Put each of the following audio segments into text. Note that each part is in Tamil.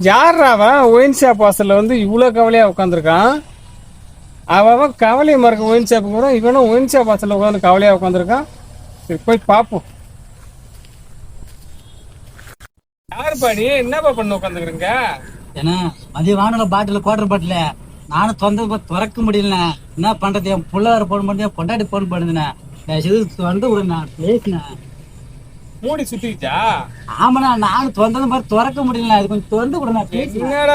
யாரா அவன் ஒயின் ஷாப் வாசல்ல வந்து இவ்வளவு கவலையா உட்காந்துருக்கான்? அவன் கவலையை மறக்க ஒயின் ஷாப்புக்கு வரும், இவனும் ஒயின் ஷாப் வாசல்ல உட்காந்து கவலையா உட்காந்துருக்கான். சரி போய் பார்ப்போம். யாருப்பா நீ? என்னப்பா பண்ண உட்காந்துக்கிறீங்க? ஏன்னா மதிய வானல பாட்டில் குவார்டர் பாட்டில் நானும் திறக்க முடியல. என்ன பண்றது? என் பிள்ளையார போன் பண்ணி பொண்டாட்டி போன் பண்ணுதுண்ணே. வந்து விடுண்ணா பேசினேன். மூடி சுத்திச்சா? ஆமாண்ணா நானும் திறந்தது மாதிரி திறக்க முடியல. அது கொஞ்சம் திறந்து விடுண்ணா. என்னடா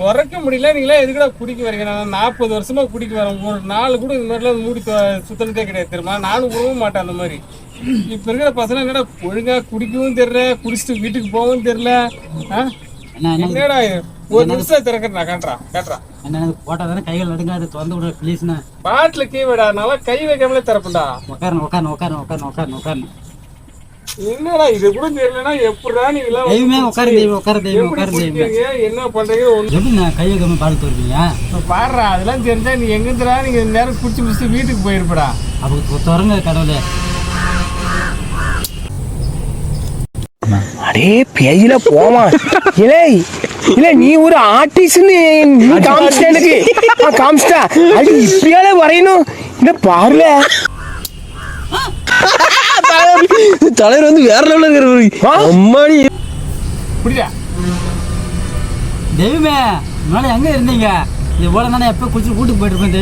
திறக்க முடியல? நீங்களா எதுக்குடா குடிக்க வரீங்க? நான் 40 வருஷமா குடிக்க வரேன். ஒரு நாள் கூட இந்த மாதிரிலாம் மூடி சுத்தனதே கிடையாது தெரியுமா? நானும் விடவும் மாட்டேன் அந்த மாதிரி. இப்ப இருக்கிற பசங்க என்னடா ஒழுங்கா குடிக்கவும் தெரியல, குடிச்சிட்டு வீட்டுக்கு போகவும் தெரியல. என்னடா ஒரு நிமிஷம் திறக்கிறா காட்டுறா என்ன போட்டா தானே கைகள் நடுங்காது. திறந்து விட ப்ளீஸ்ண்ணா. பாட்டில் கீ விடா, நல்லா கை வைக்காமலே திறப்புண்டா. உட்காருண்ணா. என்னடா இது கூட தெரியலன்னா எப்படா நீங்களா என்ன பண்றீங்க? எப்படிண்ணா கை வைக்காம பால் தருவீங்க? பாடுறா, அதெல்லாம் தெரிஞ்சா நீ எங்கிருந்துடா நீங்க நேரம் குடிச்சு முடிச்சுட்டு வீட்டுக்கு போயிருப்படா. அப்போ திறங்க கடவுளே. அடே பேயில போமா. இல்ல நீ ஒரு ஆர்டிஸ்ட்னு நீ காமிச்சிட்ட எனக்கு. காமிச்சிட்டா அது இப்படியால வரையணும். இல்ல பாருல தலைவர் வந்து வேற லெவல்ல இருக்கிற அம்மாடி. புரியுதா? தெய்வமே முன்னாடி எங்க இருந்தீங்க? இது போல தானே எப்ப குடிச்சு கூட்டு போயிட்டு இருப்பேன்.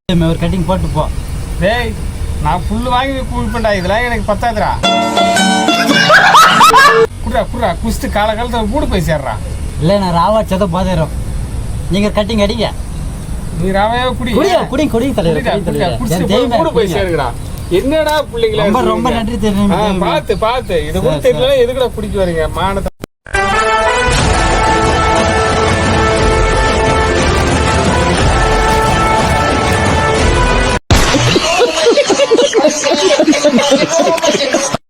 தெய்வமே ஒரு கட்டிங் போட்டு போ. டேய் நான் புல்லு வாங்கி குடிப்பேன்டா, இதெல்லாம் எனக்கு பத்தாதுடா. குடுறா குஸ்து காலத்துல கூடு போய் சேர்றா. இல்ல நான் ராவா சத பாதேறோம். நீங்க கட்டிங் அடிங்க. நீ ராவையா குடி தலைவர். கூட போய் சேருங்கடா. என்னடா பிள்ளைங்களா? ரொம்ப நன்றி தெரியும். பாத்து இது கூட தெரியல எதுக்குடா குடிக்க வரீங்க? மானத்தை